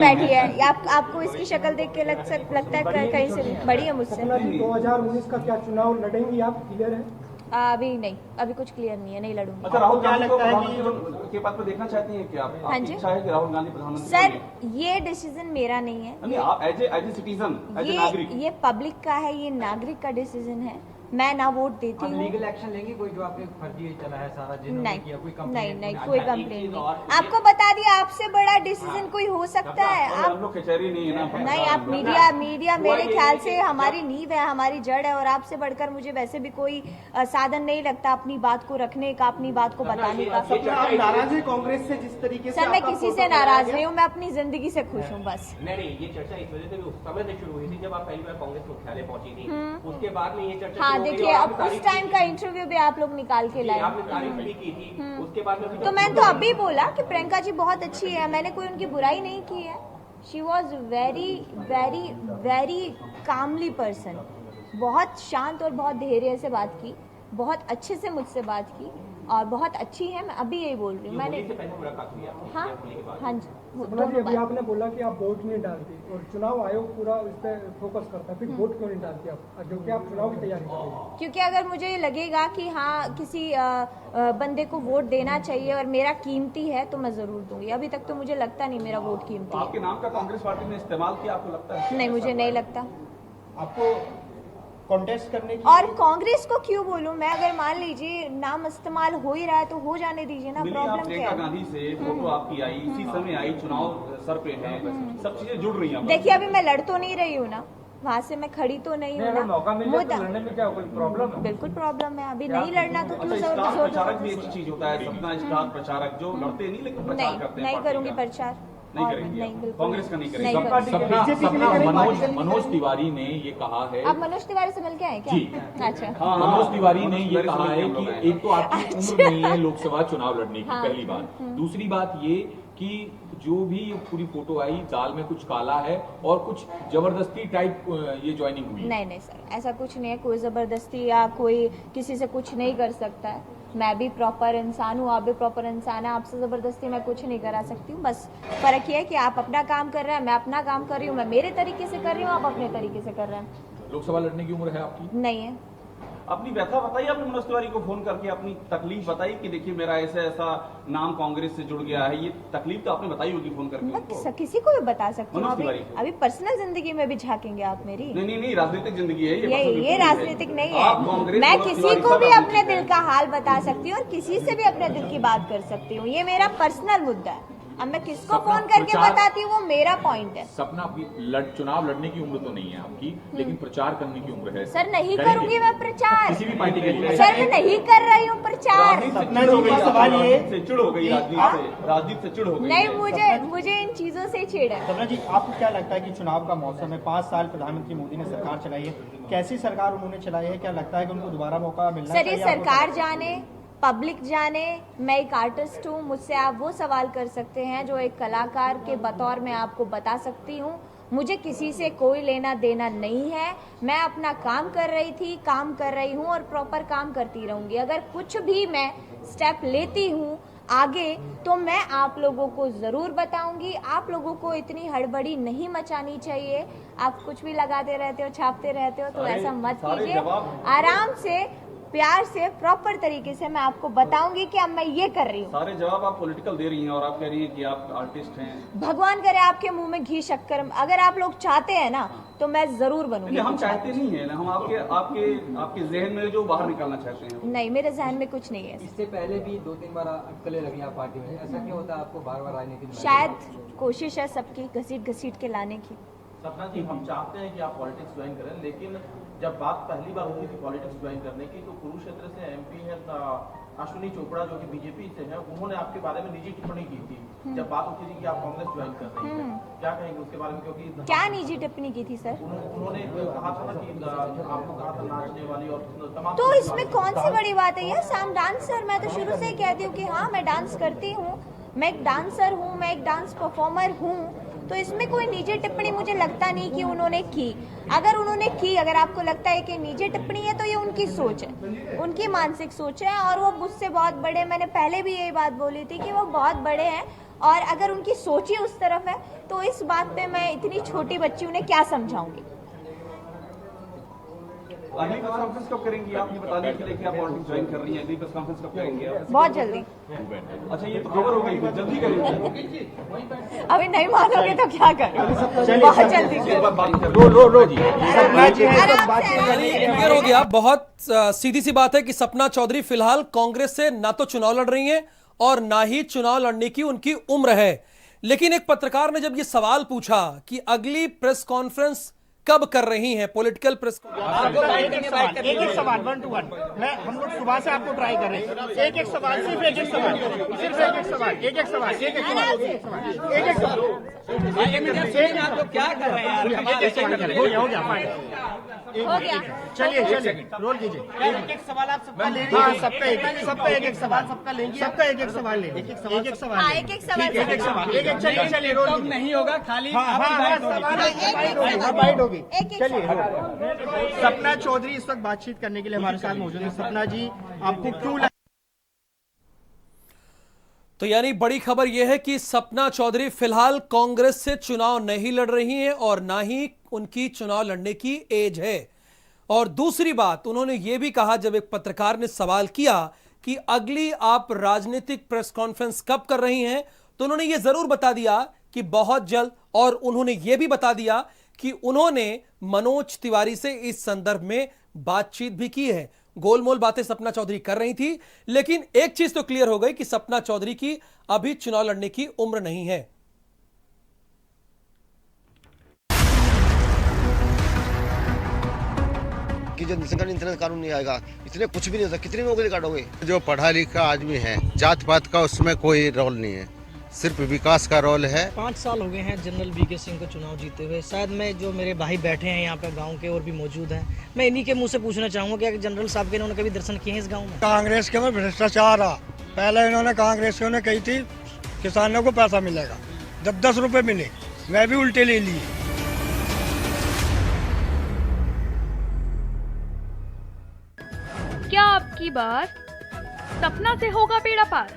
बैठी है। आपको इसकी शक्ल देख के लगता है कहीं से बड़ी है मुझसे। 2019 का क्या चुनाव लड़ेंगी आप, क्लियर है? अभी नहीं, अभी कुछ क्लियर नहीं है, नहीं लड़ूंगी। अच्छा, राहुल गांधी को प्रधानमंत्री के पद पर देखना चाहती हैं क्या आप? हाँ जी। इच्छा है कि राहुल गांधी प्रधानमंत्री सर ये डिसीजन मेरा नहीं है, नहीं, आप as a citizen, as a नागरिक, ये पब्लिक का है, ये नागरिक का डिसीजन है। मैं ना वोट देती हूँ। लीगल एक्शन लेंगे कोई जो आपके फर्जी चला है सारा, जिन्होंने किया कोई कंप्लेंट? नहीं कोई कंप्लेंट नहीं। आपको बता दिया, आपसे बड़ा डिसीजन कोई हो सकता है? आप हम लोग कचहरी नहीं है ना। नहीं, आप मीडिया मेरे ख्याल से हमारी नींव है, हमारी जड़ है, और आपसे बढ़कर मुझे वैसे भी कोई साधन नहीं लगता अपनी बात को रखने का, अपनी बात को बताने का। आप नाराज है कांग्रेस से जिस तरीके से? सर मैं किसी से नाराज नहीं हूँ, मैं अपनी जिंदगी से खुश हूँ बस। नहीं, ये चर्चा इस वजह से भी उस समय से शुरू हुई थी जब आप पहली बार कांग्रेस मुख्यालय पहुंची थी। उसके बाद में ये चर्चा हाँ देखिए, अब उस टाइम का इंटरव्यू भी आप लोग निकाल के लाए। आपने तारीफ भी की थी, उसके बाद में तो मैंने तो अभी बोला कि प्रियंका जी बहुत अच्छी है, मैंने कोई उनकी बुराई नहीं की है। She was very very very calmly person, बहुत शांत और बहुत धैर्य से बात की, बहुत अच्छे से मुझसे बात की और बहुत अच्छी है। मैं अभी यही बोल रही हूँ। मैंने हाँ हाँ जी, अभी आपने बोला कि आप वोट नहीं डालती और चुनाव आयोग पूरा इस पर फोकस करता है, फिर वोट क्यों नहीं डालती आप, जो कि आप चुनाव की तैयारी कर रही हैं? क्योंकि अगर मुझे लगेगा कि हाँ किसी बंदे को वोट देना चाहिए और मेरा कीमती है तो मैं जरूर दूंगी। अभी तक तो मुझे लगता नहीं मेरा वोट कीमती है। आपके नाम का कांग्रेस पार्टी ने इस्तेमाल किया, आपको लगता है? नहीं, मुझे नहीं लगता। आपको कॉन्टेस्ट करने की? और कांग्रेस को क्यों बोलूं मैं? अगर मान लीजिए नाम इस्तेमाल हो ही रहा है तो हो जाने दीजिए ना, प्रॉब्लम क्या प्रियंका है? गांधी से फोटो आपकी आई, इसी समय आई, चुनाव सर पे है, सब चीजें जुड़ रही हैं। देखिए अभी मैं लड़ तो नहीं रही हूँ ना, वहाँ से मैं खड़ी तो नहीं हूँ ना। मौका मिल जाए तो लड़ने में क्या कोई प्रॉब्लम है? बिल्कुल प्रॉब्लम है, अभी नहीं लड़ना तो क्यों अच्छा, स्टार प्रचारक भी जोर? अच्छी चीज होता है, सपना स्टार प्रचारक जो लड़ते नहीं लेकिन प्रचार करते हैं। नहीं पार्टी करूंगी का। प्रचार, नहीं और करेंगी नहीं, आप? बिल्कुल कांग्रेस का नहीं नहीं करेगी? करूंगी। मनोज तिवारी ने ये कहा है, आप मनोज तिवारी से मिल के आए क्या? जी। अच्छा। हाँ, मनोज तिवारी ने ये कहा है हम लोग कि आए। एक तो आपकी उम्र नहीं है लोकसभा चुनाव लड़ने की, हाँ। पहली बात। दूसरी बात ये कि जो भी पूरी फोटो आई, दाल में कुछ काला है और कुछ जबरदस्ती टाइप ये ज्वाइनिंग हुई है। नहीं सर, ऐसा कुछ नहीं है, कोई जबरदस्ती या कोई किसी से कुछ नहीं कर सकता है। मैं भी प्रॉपर इंसान हूँ, आप भी प्रॉपर इंसान है, आपसे जबरदस्ती मैं कुछ नहीं करा सकती हूँ। बस फर्क ये है कि आप अपना काम कर रहे हैं, मैं अपना काम कर रही हूँ, मैं मेरे तरीके से कर रही हूँ, आप अपने तरीके से कर रहे हैं। लोकसभा लड़ने की उम्र है आपकी? नहीं है। अपनी व्यथा बताइए, आपने मनोज तिवारी को फोन करके अपनी तकलीफ बताई कि देखिए मेरा ऐसा नाम कांग्रेस से जुड़ गया है, ये तकलीफ तो आपने बताई होगी फोन करके उनको? मैं किसी को भी बता सकती हूँ। मनोज तिवारी को? अभी पर्सनल जिंदगी में भी झांकेंगे आप मेरी? नहीं, राजनीतिक जिंदगी है ये राजनीतिक नहीं आप है। कांग्रेस मैं मनोज किसी तिवारी को सब भी अपने राजनीतिक दिल का हाल बता सकती हूँ और किसी से भी अपने दिल की बात कर सकती हूँ, ये मेरा पर्सनल मुद्दा है। अब मैं किसको सपना फोन करके प्रचार- बताती हूँ वो मेरा पॉइंट है। सपना चुनाव लड़ने की उम्र तो नहीं है आपकी, लेकिन प्रचार करने की उम्र है। सर नहीं करेंगे? करूंगी मैं प्रचार, किसी भी पार्टी के लिए? सर मैं नहीं कर रही हूँ प्रचार। राजनीति से चिड़ हो गई, राजनीति से चिड़ हो गई। नहीं, मुझे इन चीजों से चिढ़ है। सपना जी, आपको क्या लगता है कि चुनाव का मौसम है, 5 साल प्रधानमंत्री मोदी ने सरकार चलाई है, कैसी सरकार उन्होंने चलाई है, क्या लगता है कि उनको दोबारा मौका मिलना सर चाहिए? ये सरकार जाने, पब्लिक जाने, मैं एक आर्टिस्ट हूँ, मुझसे आप वो सवाल कर सकते हैं जो एक कलाकार के बतौर मैं आपको बता सकती हूँ। मुझे किसी से कोई लेना देना नहीं है, मैं अपना काम कर रही थी, काम कर रही हूँ और प्रॉपर काम करती रहूंगी। अगर कुछ भी मैं स्टेप लेती हूँ आगे तो मैं आप लोगों को जरूर बताऊंगी। आप लोगों को इतनी हड़बड़ी नहीं मचानी चाहिए, आप कुछ भी लगाते रहते हो, छापते रहते हो, तो ऐसा मत कीजिए। आराम से, प्यार से, प्रॉपर तरीके से मैं आपको बताऊंगी कि अब मैं ये कर रही हूँ। सारे जवाब आप पॉलिटिकल दे रही हैं और आप कह रही हैं कि आप आर्टिस्ट हैं। भगवान करे आपके मुंह में घी शक्कर, अगर आप लोग चाहते हैं ना तो मैं जरूर बनूंगी। हम चाहते नहीं है, हम आपके जहन में जो बाहर निकालना चाहते हैं। नहीं, मेरे जहन में कुछ नहीं है। इससे पहले भी 2-3 बार अटकलें लगी आप पार्टी में, ऐसा क्यों होता है आपको बार बार राजनीति में? शायद कोशिश है सबकी घसीट के लाने की। सपना जी, हम चाहते हैं कि आप पॉलिटिक्स ज्वाइन करें, लेकिन जब बात पहली बार हुई थी पॉलिटिक्स ज्वाइन करने की तो कुरुक्षेत्र से एमपी है अश्विनी चोपड़ा जो कि बीजेपी से है, उन्होंने आपके बारे में निजी टिप्पणी की थी जब बात उठी थी कि आप कांग्रेस ज्वाइन कर रही हैं। क्या कहेंगे उसके बारे में? क्योंकि क्या निजी टिप्पणी की थी सर? उन्होंने कहा था ना कि आपको कहा था नाचने वाली और तमाम। तो इसमें कौन सी बड़ी बात है? Yes, I am dancer. मैं तो शुरू से ही कहती हूँ कि हाँ मैं डांस करती हूँ, मैं एक डांसर हूँ, मैं एक डांस परफॉर्मर हूँ। तो इसमें कोई निजी टिप्पणी मुझे लगता नहीं कि उन्होंने की। अगर उन्होंने की, अगर आपको लगता है कि निजी टिप्पणी है तो ये उनकी सोच है, उनकी मानसिक सोच है और वो मुझसे बहुत बड़े, मैंने पहले भी यही बात बोली थी कि वो बहुत बड़े हैं और अगर उनकी सोच ही उस तरफ है तो इस बात पे मैं इतनी छोटी बच्ची उन्हें क्या समझाऊंगी। अगली प्रेस कॉन्फ्रेंस कब करेंगी आप? ये बताने के लिए कि आप पॉलिटिक्स ज्वाइन कर रही हैं, अगली प्रेस कॉन्फ्रेंस कब करेंगे आप? बहुत जल्दी। अच्छा, ये तो खबर हो गई, फिर जल्दी करेंगे। अभी नहीं मानोगे तो क्या करूं, बहुत जल्दी क्लियर हो गया। बहुत सीधी सी बात है कि सपना चौधरी फिलहाल कांग्रेस से ना तो चुनाव लड़ रही हैं और ना ही चुनाव लड़ने की उनकी उम्र है। लेकिन एक पत्रकार ने जब ये सवाल पूछा कि अगली प्रेस कॉन्फ्रेंस कब कर रही हैं, पॉलिटिकल प्रेस एक सवाल 1 to 1 मैं हम लोग सुबह से आपको ट्राई कर रहे हैं। एक सवाल सिर्फ एक सवाल आप लोग क्या कर रहे हैं यार? हो गया चलिए रोल कीजिए। एक सवाल आप सबका ले लीजिए। हाँ, सबका एक सवाल सबका लेंगे। सबका एक सवाल लेंगे। एक सवाल चलिए रोल नहीं होगा खाली बाइट होगी। चलिए सपना चौधरी इस वक्त बातचीत करने के लिए हमारे साथ मौजूद है। सपना जी, आपको क्यों तो यानी बड़ी खबर यह है कि सपना चौधरी फिलहाल कांग्रेस से चुनाव नहीं लड़ रही हैं और ना ही उनकी चुनाव लड़ने की एज है। और दूसरी बात उन्होंने यह भी कहा, जब एक पत्रकार ने सवाल किया कि अगली आप राजनीतिक प्रेस कॉन्फ्रेंस कब कर रही हैं, तो उन्होंने यह जरूर बता दिया कि बहुत जल्द। और उन्होंने यह भी बता दिया कि उन्होंने मनोज तिवारी से इस संदर्भ में बातचीत भी की है। गोलमोल बातें सपना चौधरी कर रही थी, लेकिन एक चीज तो क्लियर हो गई कि सपना चौधरी की अभी चुनाव लड़ने की उम्र नहीं है। कि जो इंटरनेट कानून नहीं आएगा, इसलिए कुछ भी नहीं होता। कितनी नौकरी काटोगे? जो पढ़ा लिखा आदमी है, जात पात का उसमें कोई रोल नहीं है, सिर्फ विकास का रोल है। 5 साल हो गए हैं जनरल वीके सिंह को चुनाव जीते हुए। शायद मैं जो मेरे भाई बैठे हैं यहाँ पे गांव के और भी मौजूद हैं, मैं इन्हीं के मुंह से पूछना चाहूँगा कि जनरल साहब के इन्होंने कभी दर्शन किए हैं इस गांव में? कांग्रेस के में भ्रष्टाचार आ, पहले इन्होंने कांग्रेस ने कही थी किसानों को पैसा मिलेगा, जब 10 रुपए मिले मैं भी उल्टे ले लिए। क्या आपकी बार सपना से होगा बेड़ा पार?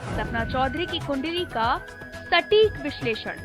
सपना चौधरी की कुंडली का सटीक विश्लेषण।